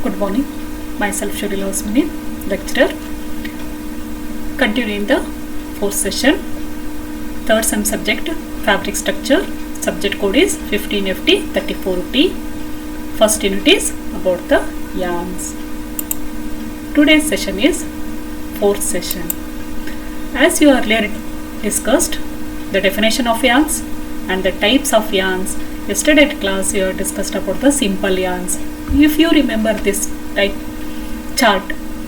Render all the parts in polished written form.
Good morning. Myself Shurila Osmani, lecturer. Continuing the fourth session, third sem subject fabric structure. Subject code is 15FT34T. First unit is about the yarns. Today's session is fourth session. As you earlier discussed the definition of yarns and the types of yarns, yesterday at class you have discussed about the simple yarns. If you remember this type chart,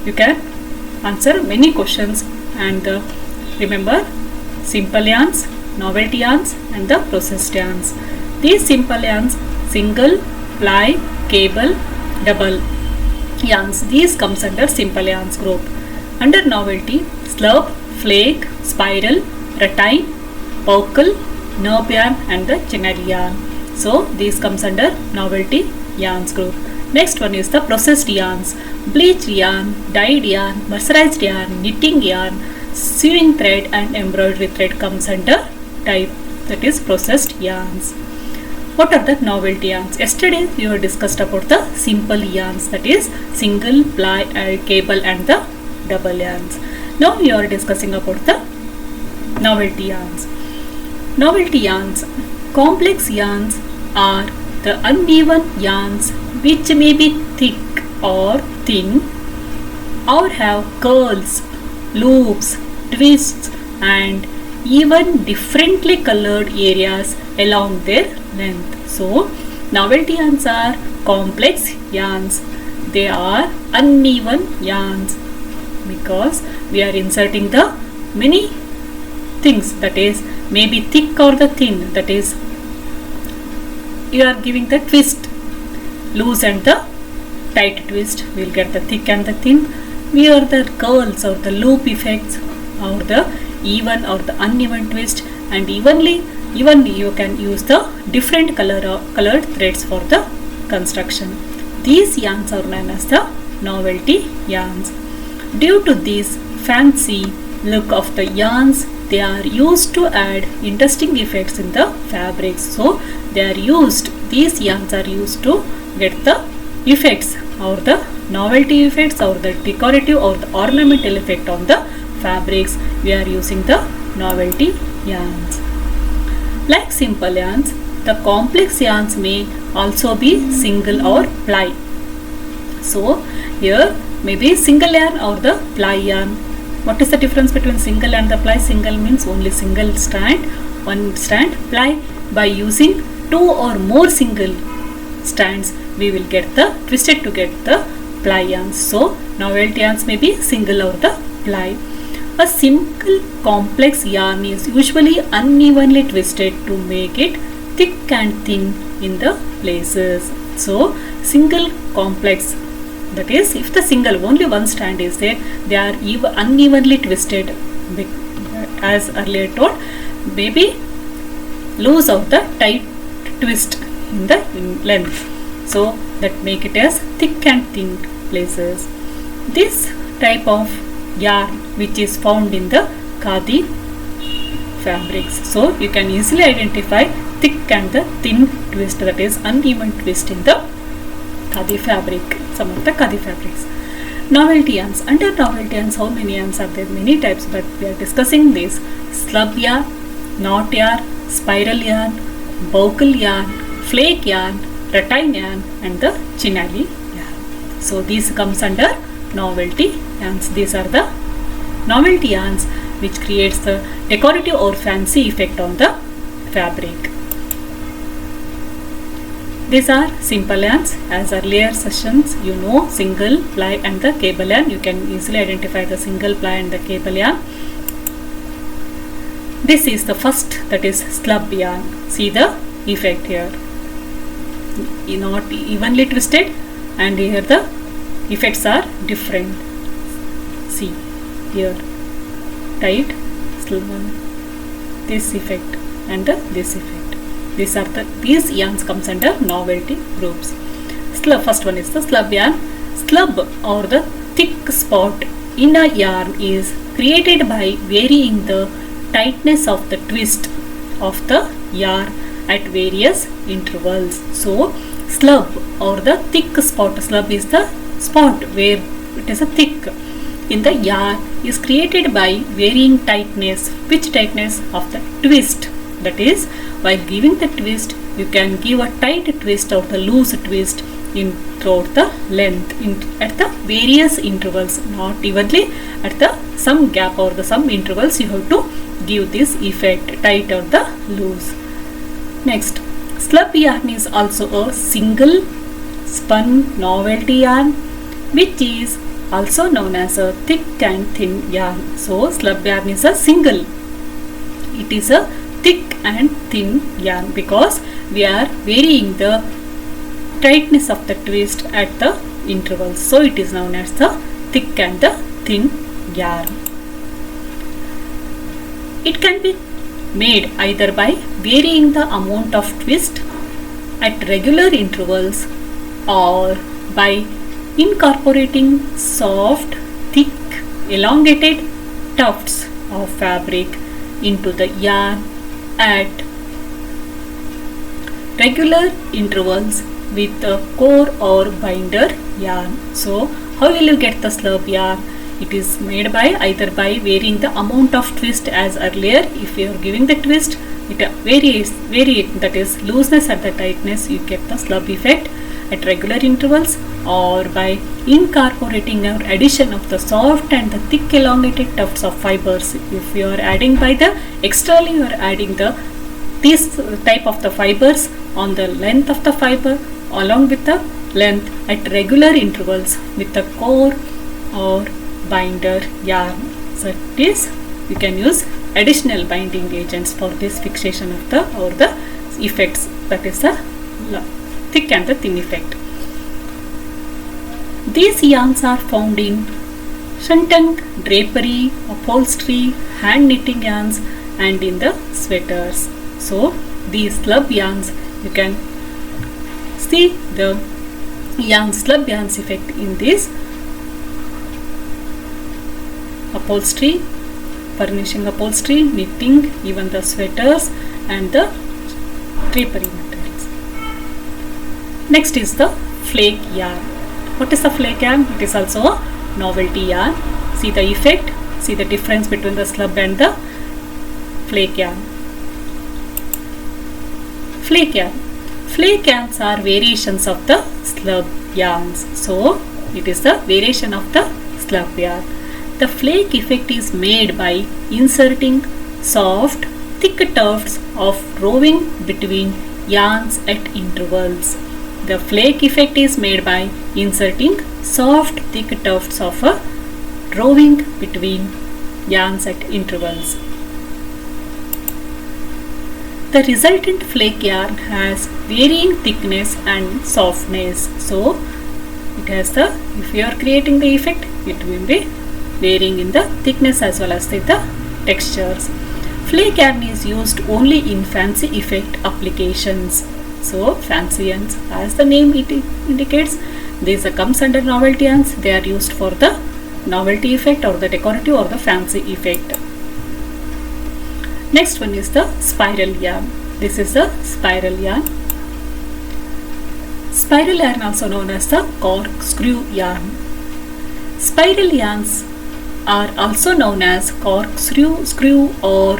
you can answer many questions and remember simple yarns, novelty yarns and the processed yarns. These simple yarns, single, ply, cable, double yarns, these comes under simple yarns group. Under novelty, slub, flake, spiral, rattan, pockle, nerve yarn and the chenille yarn. So these comes under novelty yarns group. Next one is the processed yarns. Bleached yarn, dyed yarn, mercerized yarn, knitting yarn, sewing thread and embroidery thread comes under type, that is processed yarns. What are the novelty yarns? Yesterday you have discussed about the simple yarns, that is single, ply, cable and the double yarns. Now you are discussing about the novelty yarns. Novelty yarns. Complex yarns are the uneven yarns which may be thick or thin or have curls, loops, twists and even differently colored areas along their length. So, novelty yarns are complex yarns. They are uneven yarns because we are inserting the many things, that is maybe thick or the thin, that is you are giving the twist, loose and the tight twist, we will get the thick and the thin. We are the curls or the loop effects or the even or the uneven twist, and even you can use the different colored threads for the construction. These yarns are known as the novelty yarns. Due to this fancy look of the yarns, they are used to add interesting effects in the fabrics. So these yarns are used to get the effects or the novelty effects or the decorative or the ornamental effect on the fabrics. We are using the novelty yarns. Like simple yarns, the complex yarns may also be single or ply. So here maybe single yarn or the ply yarn. What is the difference between single and the ply? Single means only single strand, one strand. Ply, by using two or more single strands, we will get the twisted to get the ply yarns. So novelty yarns may be single or the ply. A simple complex yarn is usually unevenly twisted to make it thick and thin in the places. So single complex, that is if the single only one strand is there, they are unevenly twisted, as earlier told, maybe loose or the tight twist in the length. So that make it as thick and thin places. This type of yarn which is found in the khadi fabrics. So you can easily identify thick and the thin twist, that is uneven twist in the khadi fabric, some of the khadi fabrics. Novelty yarns. Under novelty yarns, how many yarns are there? Many types, but we are discussing this. Slub yarn, knot yarn, spiral yarn, buckle yarn, flake yarn, rattan yarn and the chenille yarn. So these comes under novelty yarns. These are the novelty yarns which creates the decorative or fancy effect on the fabric. These are simple yarns. As earlier sessions, you know single, ply and the cable yarn. You can easily identify the single, ply and the cable yarn. This is the first, that is slub yarn. See the effect here. Not evenly twisted, and here the effects are different. See here, tight, this effect and this effect. These yarns comes under novelty groups. First one is the slub yarn. Slub or the thick spot in a yarn is created by varying the tightness of the twist of the yarn at various intervals. So slub or the thick spot, slub is the spot where it is a thick in the yarn is created by varying tightness. Which tightness? Of the twist. That is, while giving the twist, you can give a tight twist or the loose twist in throughout the length at the various intervals, not evenly, at the some gap or the some intervals you have to give this effect, tight or the loose. Next, slub yarn is also a single spun novelty yarn, which is also known as a thick and thin yarn. So slub yarn is a single. It is a thick and thin yarn because we are varying the tightness of the twist at the intervals. So it is known as the thick and the thin yarn. It can be made either by varying the amount of twist at regular intervals or by incorporating soft, thick, elongated tufts of fabric into the yarn at regular intervals with a core or binder yarn. So how will you get the slub yarn? It is made by either by varying the amount of twist as earlier. If you are giving the twist, it varies, that is looseness at the tightness, you get the slub effect at regular intervals, or by incorporating or addition of the soft and the thick elongated tufts of fibers. If you are adding by the externally, you are adding the this type of the fibers on the length of the fiber along with the length at regular intervals with the core or binder yarn. So it is, you can use additional binding agents for this fixation of the or the effects, that is the thick and the thin effect. These yarns are found in shantung, drapery, upholstery, hand knitting yarns and in the sweaters. So these slub yarns, you can see the slub yarns effect in this upholstery, furnishing upholstery, knitting, even the sweaters and the drapery materials. Next is the flake yarn. What is the flake yarn? It is also a novelty yarn. See the effect, see the difference between the slub and the flake yarn. Flake yarn. Flake yarns are variations of the slub yarns. So it is the variation of the slub yarn. The flake effect is made by inserting soft, thick tufts of roving between yarns at intervals. The flake effect is made by inserting soft, thick tufts of a roving between yarns at intervals. The resultant flake yarn has varying thickness and softness. So it has the, if you are creating the effect, it will be varying in the thickness as well as the textures. Flake yarn is used only in fancy effect applications. So fancy yarns, as the name indicates, these comes under novelty yarns. They are used for the novelty effect or the decorative or the fancy effect. Next one is the spiral yarn. This is the spiral yarn. Spiral yarn also known as the corkscrew yarn. Spiral yarns are also known as corkscrew or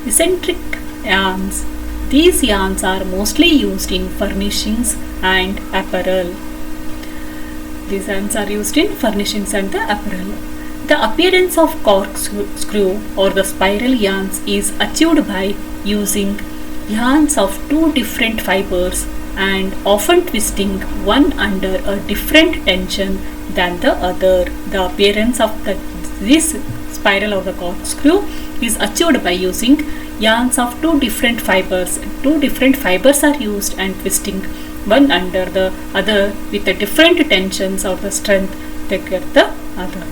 eccentric yarns. These yarns are mostly used in furnishings and apparel. These yarns are used in furnishings and the apparel. The appearance of corkscrew or the spiral yarns is achieved by using yarns of two different fibers and often twisting one under a different tension than the other. The appearance of this spiral or the corkscrew is achieved by using yarns of two different fibers. Two different fibers are used and twisting one under the other with the different tensions or the strength to get the other.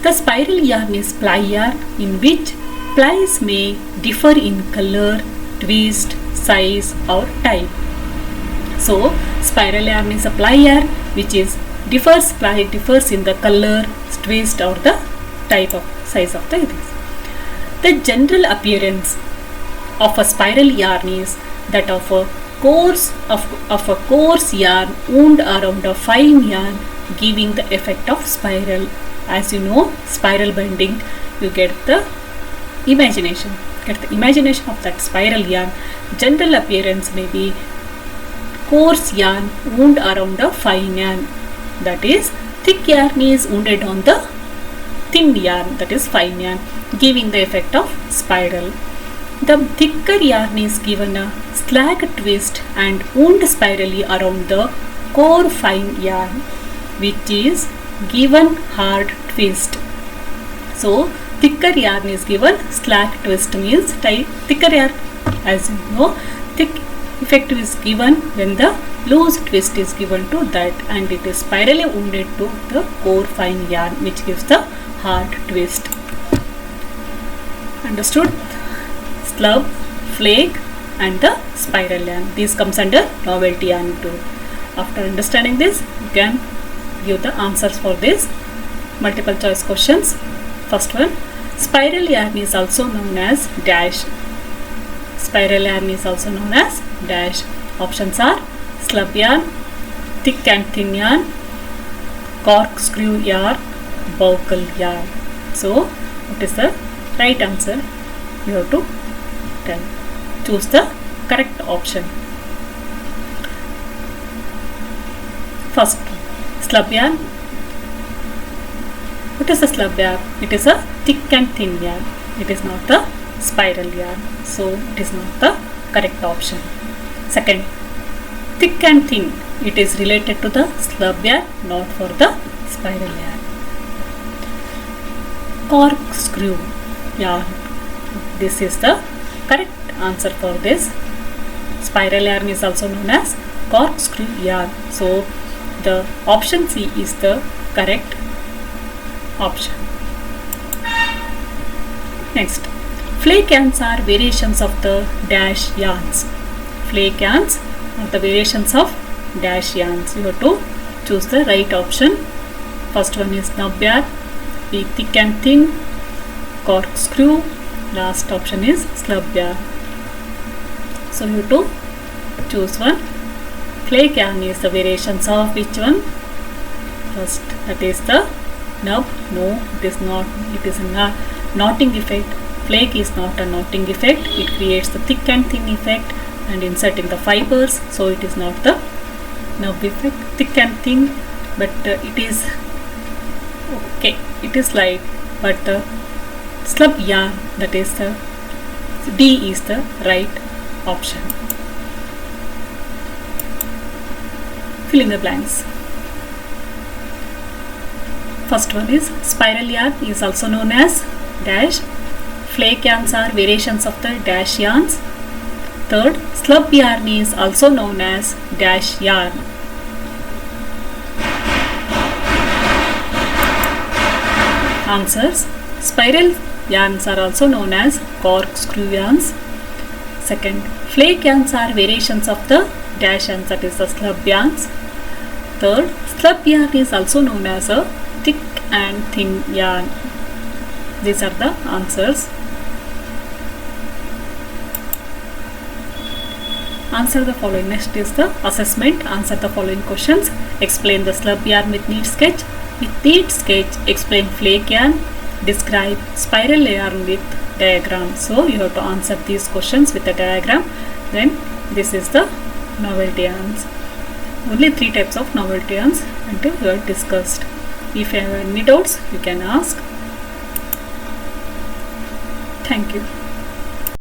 The spiral yarn is ply yarn, in which plies may differ in color, twist, size or type. So spiral yarn is a ply yarn which differs in the color, twist or the type of size of the this. The general appearance of a spiral yarn is that of a coarse yarn wound around a fine yarn giving the effect of spiral. As you know, spiral bending, you get the imagination of that spiral yarn. General appearance may be coarse yarn wound around a fine yarn, that is thick yarn is wounded on the thin yarn, that is fine yarn, giving the effect of spiral. The thicker yarn is given a slack twist and wound spirally around the core fine yarn, which is given hard twist. So thicker yarn is given slack twist, means thicker yarn. As you know, thick effect is given when the loose twist is given to that, and it is spirally wounded to the core fine yarn, which gives the hard twist. Understood? Slub, flake and the spiral yarn, these comes under novelty yarn too. After understanding this, you can give the answers for this multiple choice questions. First one, spiral yarn is also known as dash. Spiral yarn is also known as dash. Options are slub yarn, thick and thin yarn, corkscrew yarn, buckle yarn. So what is the right answer? You have to tell. Choose the correct option. First, slub yarn. What is a slub yarn? It is a thick and thin yarn. It is not the spiral yarn. So it is not the correct option. Second, thick and thin. It is related to the slub yarn, not for the spiral yarn. Corkscrew yarn. This is the correct answer for this. Spiral yarn is also known as corkscrew yarn. So the option C is the correct option. Next, flake yarns are variations of the dash yarns. Flake yarns are the variations of dash yarns. You have to choose the right option. First one is nub yarn, be thick and thin, corkscrew. Last option is slub yarn. So you have to choose one. Flake yarn is the variations of which one? First, that is the nub. No, it is not. It is a knotting effect. Flake is not a knotting effect. It creates the thick and thin effect and inserting the fibers. So it is not the nub effect. Thick and thin, but it is okay. It is light, but the slub yarn, that is the D is the right option. Fill in the blanks. First one is spiral yarn is also known as dash. Flake yarns are variations of the dash yarns. Third, slub yarn is also known as dash yarn. Answers: spiral yarns are also known as corkscrew yarns. Second, flake yarns are variations of the dash yarns, that is the slub yarns. Third, slub yarn is also known as a thick and thin yarn. These are the answers. Answer the following. Next is the assessment. Answer the following questions. Explain the slub yarn with neat sketch. With neat sketch, explain flake yarn. Describe spiral yarn with diagram. So you have to answer these questions with a diagram. Then this is the novelty yarns. Only 3 types of novelty yarns until we have discussed. If you have any doubts, you can ask. Thank you.